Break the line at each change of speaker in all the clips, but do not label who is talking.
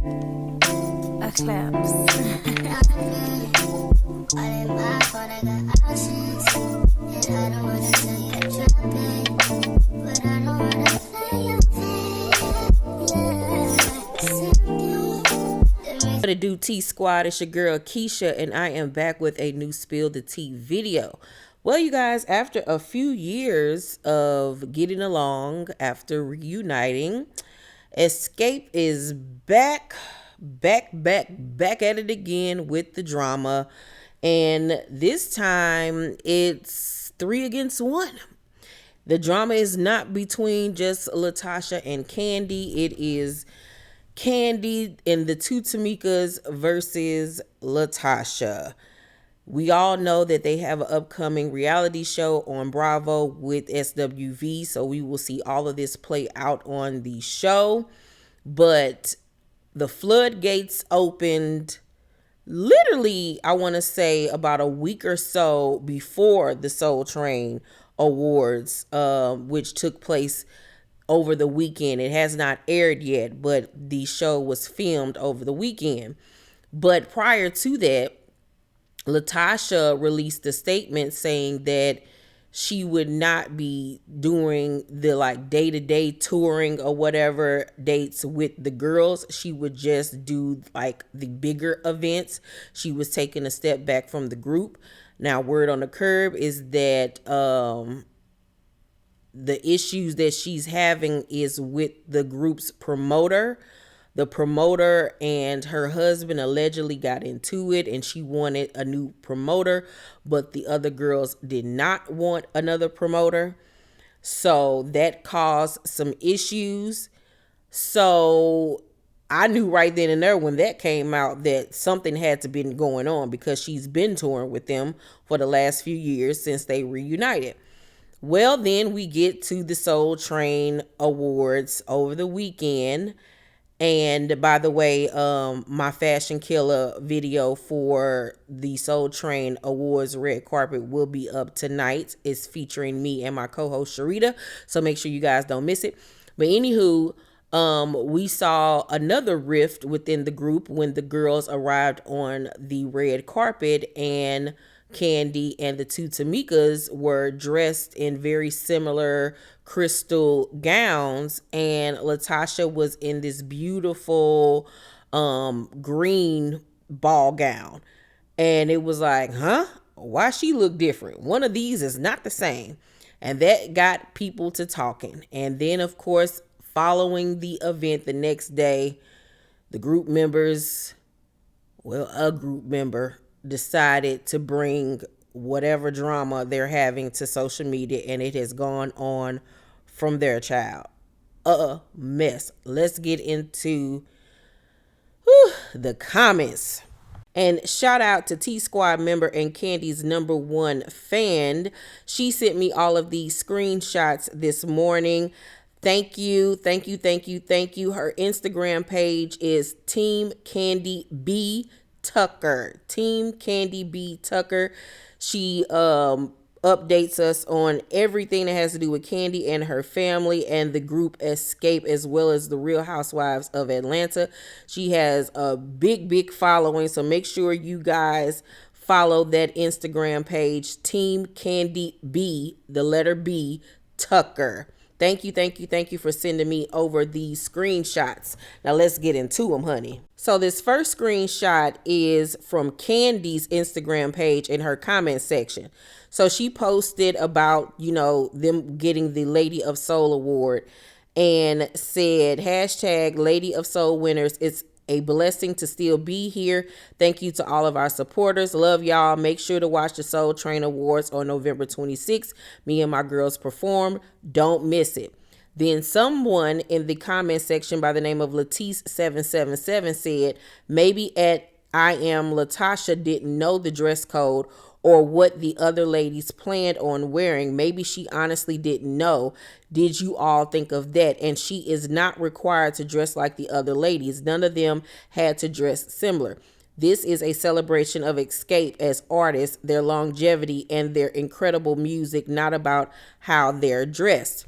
What to do, T Squad? It's your girl Keisha, and I am back with a new Spill the Tea video. Well, you guys, after a few years of getting along, after reuniting, Xscape is back at it again with the drama, and this time it's 3 against 1. The drama is not between just Latocha and Kandi. It is Kandi and the two Tamikas versus Latocha. We all know that they have an upcoming reality show on Bravo with SWV, so we will see all of this play out on the show. But the floodgates opened literally, I want to say, about a week or so before the Soul Train Awards, which took place over the weekend. It has not aired yet, but the show was filmed over the weekend. But prior to that, Latocha released a statement saying that she would not be doing the day-to-day touring or whatever dates with the girls. She would just do the bigger events. She was taking a step back from the group. Now, word on the curb is that the issues that she's having is with the group's promoter. The promoter and her husband allegedly got into it, and she wanted a new promoter, but the other girls did not want another promoter. So that caused some issues. So I knew right then and there when that came out that something had to be going on, because she's been touring with them for the last few years since they reunited. Well, then we get to the Soul Train Awards over the weekend. And by the way, my Fashion Killer video for the Soul Train Awards red carpet will be up tonight. It's featuring me and my co-host Sharita, so make sure you guys don't miss it. But anywho, we saw another rift within the group when the girls arrived on the red carpet, and Kandi and the two Tamikas were dressed in very similar crystal gowns, and Latocha was in this beautiful green ball gown. And it was like, huh? Why she look different? One of these is not the same. And that got people to talking. And then, of course, following the event the next day, the group members, a group member decided to bring whatever drama they're having to social media, and it has gone on from their child. A mess. Let's get into the comments. And shout out to T Squad member and Kandi's #1 fan. She sent me all of these screenshots this morning. Thank you. Her Instagram page is Team Kandi B Tucker. Team Kandi B Tucker. She updates us on everything that has to do with Kandi and her family and the group Xscape, as well as the Real Housewives of Atlanta. She has a big following, so make sure you guys follow that Instagram page, Team Kandi B, the letter B, Tucker. Thank you for sending me over these screenshots. Now let's get into them, honey. So this first screenshot is from Kandi's Instagram page in her comment section. So she posted about, them getting the Lady of Soul award and said, #Lady of Soul winners. It's a blessing to still be here. Thank you to all of our supporters. Love y'all. Make sure to watch the Soul Train Awards on November 26th. Me and my girls performed. Don't miss it. Then someone in the comment section by the name of Latisse777 said, maybe at I Am Latocha didn't know the dress code or what the other ladies planned on wearing. Maybe she honestly didn't know. Did you all think of that? And she is not required to dress like the other ladies. None of them had to dress similar. This is a celebration of Xscape as artists, their longevity, and their incredible music, not about how they're dressed.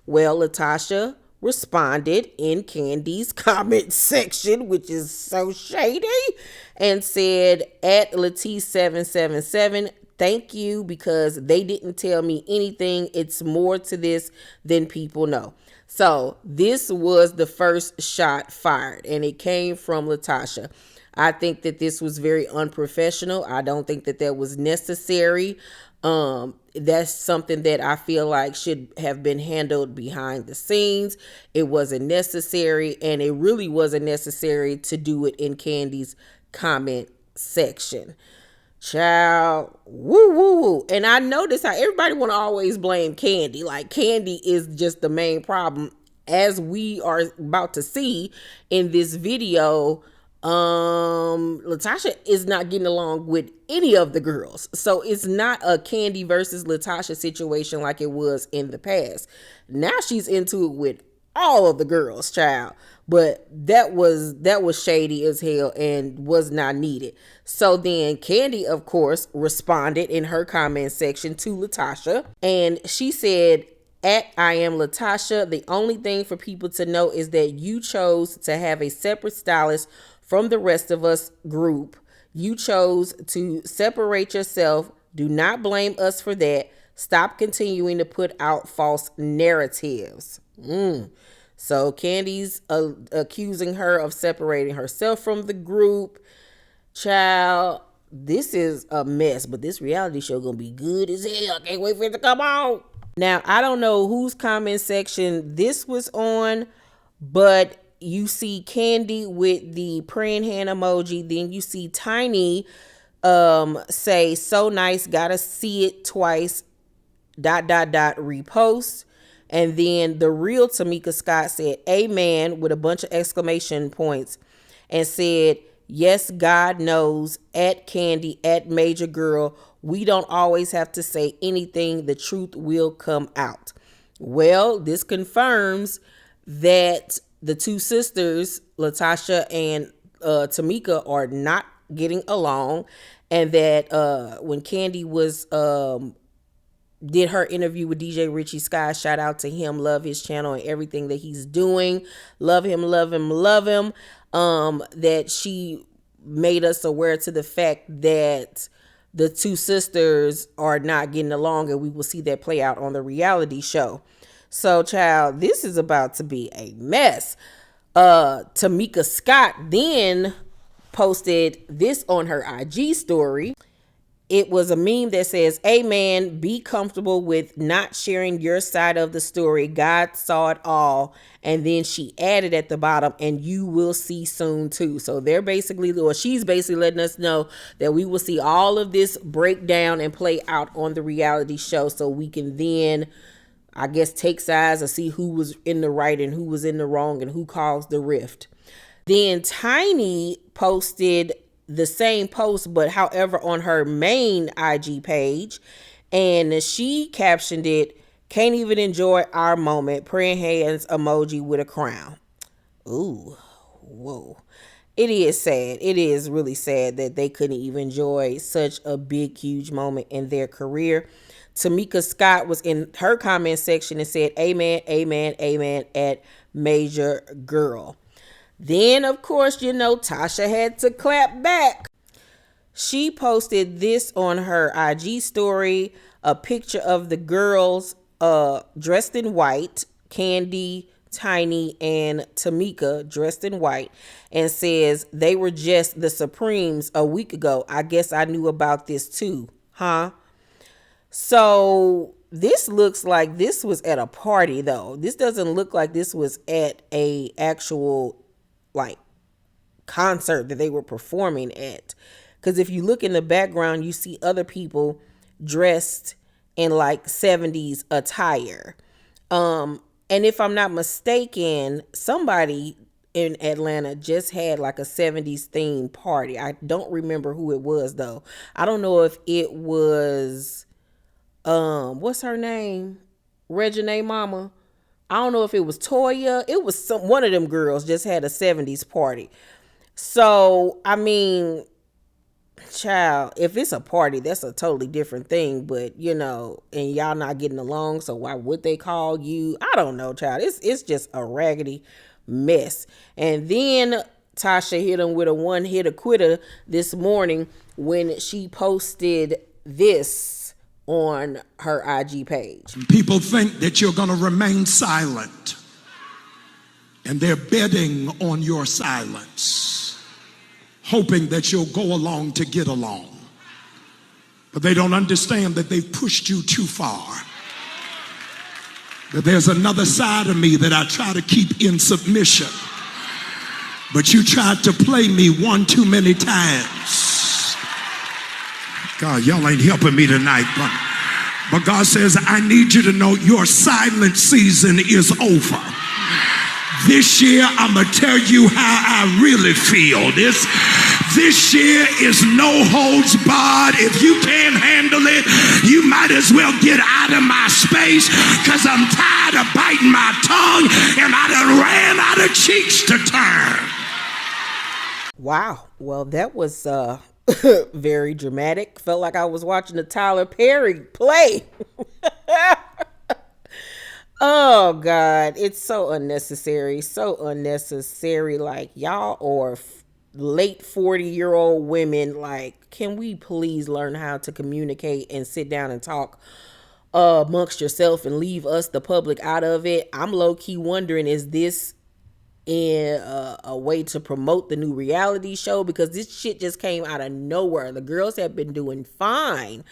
Well, Latocha, responded in Candy's comment section, which is so shady, and said, at Latisse777, thank you, because they didn't tell me anything. It's more to this than people know. So this was the first shot fired, and it came from Latocha. I think that this was very unprofessional. I don't think that that was necessary. That's something that I feel like should have been handled behind the scenes. It wasn't necessary, and it really wasn't necessary to do it in Candy's comment section. Child, woo woo woo. And I notice how everybody want to always blame Candy. Like, Candy is just the main problem, as we are about to see in this video. Latocha is not getting along with any of the girls. So it's not a Candy versus Latocha situation like it was in the past. Now she's into it with all of the girls, child. But that was shady as hell and was not needed. So then Candy, of course, responded in her comment section to Latocha, and she said, at I am Latocha, the only thing for people to know is that you chose to have a separate stylist from the rest of us group. You chose to separate yourself. Do not blame us for that. Stop continuing to put out false narratives. So Candy's accusing her of separating herself from the group. Child, this is a mess, but this reality show gonna be good as hell. Can't wait for it to come on. Now, I don't know whose comment section this was on, but you see Candy with the praying hand emoji. Then you see Tiny say, so nice, gotta see it twice, ... repost. And then the real Tamika Scott said, amen, with a bunch of exclamation points, and said, yes, God knows, at Candy, at Major Girl, we don't always have to say anything. The truth will come out. Well, this confirms that the two sisters, Latocha and Tamika, are not getting along, and that when Candy was did her interview with DJ Richie Sky, shout out to him, love his channel and everything that he's doing, love him, love him, love him, that she made us aware to the fact that the two sisters are not getting along, and we will see that play out on the reality show. So, child, this is about to be a mess. Tamika Scott then posted this on her IG story. It was a meme that says, amen, be comfortable with not sharing your side of the story. God saw it all. And then she added at the bottom, and you will see soon too. So they're basically, or she's basically letting us know that we will see all of this break down and play out on the reality show, so we can then, I guess, take sides and see who was in the right and who was in the wrong and who caused the rift. Then Tiny posted the same post, but however on her main IG page, and she captioned it, can't even enjoy our moment, praying hands emoji with a crown. Ooh, whoa. It is sad. It is really sad that they couldn't even enjoy such a big, huge moment in their career. Tamika Scott was in her comment section and said, amen, amen, amen, at Major Girl. Then, of course, you know, Tasha had to clap back. She posted this on her IG story, a picture of the girls dressed in white, Candy, Tiny, and Tamika dressed in white, and says, they were just the Supremes a week ago. I guess I knew about this too, huh? So this looks like this was at a party, though. This doesn't look like this was at a actual like concert that they were performing at, because if you look in the background, you see other people dressed in like 70s attire, and if I'm not mistaken, somebody in Atlanta just had like a 70s themed party. I don't remember who it was though. I don't know if it was what's her name, Reginae mama. I don't know if it was Toya. It was one of them girls just had a 70s party. So, I mean, Child, if it's a party, that's a totally different thing. But and y'all not getting along, so why would they call you? I don't know, child. It's just a raggedy mess. And then Tasha hit him with a one hitter quitter this morning when she posted this on her IG page.
People think that you're going to remain silent, and they're betting on your silence, hoping that you'll go along to get along. But they don't understand that they've pushed you too far. That there's another side of me that I try to keep in submission. But you tried to play me one too many times. God, y'all ain't helping me tonight. But God says, I need you to know your silent season is over. This year, I'm going to tell you how I really feel. This year is no holds barred. If you can't handle it, you might as well get out of my space, because I'm tired of biting my tongue and I done ran out of cheeks to turn.
Wow. Well, that was very dramatic. Felt like I was watching a Tyler Perry play. Oh, God. It's so unnecessary. So unnecessary. Like, y'all are late 40-year-old women. Like, can we please learn how to communicate and sit down and talk amongst yourself and leave us, the public, out of it? I'm low-key wondering, is this in a way to promote the new reality show? Because this shit just came out of nowhere. The girls have been doing fine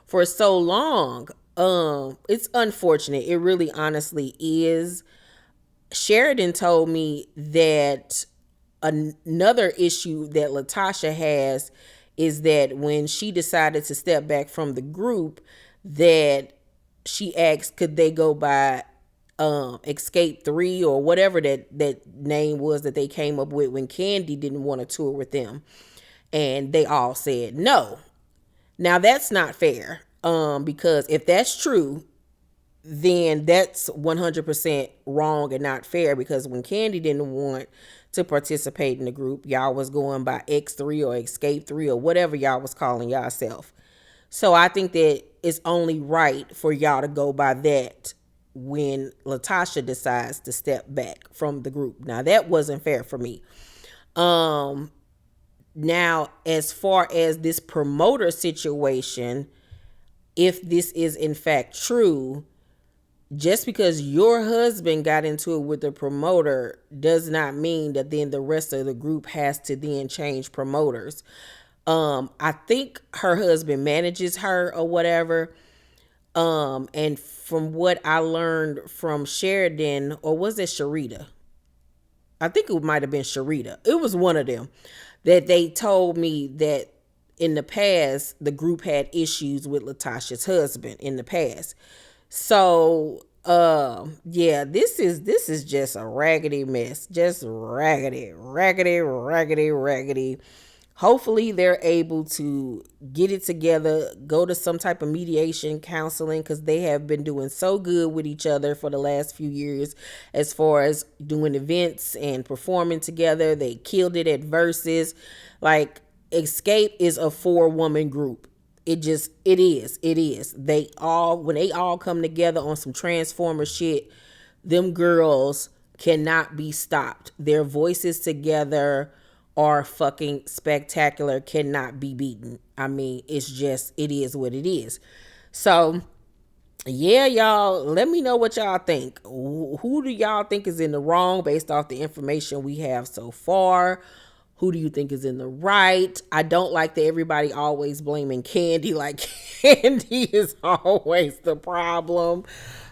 for so long. It's unfortunate. It really honestly is. Sheridan told me that another issue that Latocha has is that when she decided to step back from the group, that she asked, could they go by Xscape 3 or whatever that name was that they came up with when Candy didn't want to tour with them, and they all said no. Now that's not fair, because if that's true, then that's 100% wrong and not fair, because when Candy didn't want to participate in the group, y'all was going by X3 or Xscape 3 or whatever y'all was calling yourself. So I think that it's only right for y'all to go by that when Latocha decides to step back from the group. Now that wasn't fair for me. Now, as far as this promoter situation, if this is in fact true, just because your husband got into it with the promoter does not mean that then the rest of the group has to then change promoters. I think her husband manages her or whatever. And from what I learned from Sheridan, or was it Sharita? I think it might have been Sharita. It was one of them that they told me that in the past, the group had issues with Latocha's husband in the past. So, yeah, this is just a raggedy mess. Just raggedy. Hopefully they're able to get it together, go to some type of mediation counseling, because they have been doing so good with each other for the last few years as far as doing events and performing together. They killed it at Versus. Like, Xscape is a 4-woman group. It is. They all, when they all come together on some Transformer shit, them girls cannot be stopped. Their voices together are fucking spectacular, cannot be beaten. I mean, it's just, it is what it is. So, yeah, y'all, let me know what y'all think. Who do y'all think is in the wrong based off the information we have so far? Who do you think is in the right? I don't like that everybody always blaming Candy, like Candy is always the problem.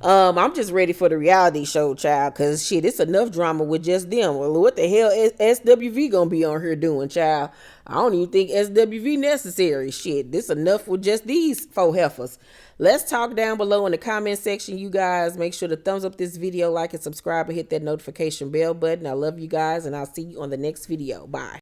I'm just ready for the reality show, child, because shit, it's enough drama with just them. Well, what the hell is SWV gonna be on here doing, child? I don't even think SWV necessary. Shit, this enough with just these 4 heifers. Let's talk down below in the comment section, you guys. Make sure to thumbs up this video, like and subscribe, and hit that notification bell button. I love you guys, and I'll see you on the next video. Bye.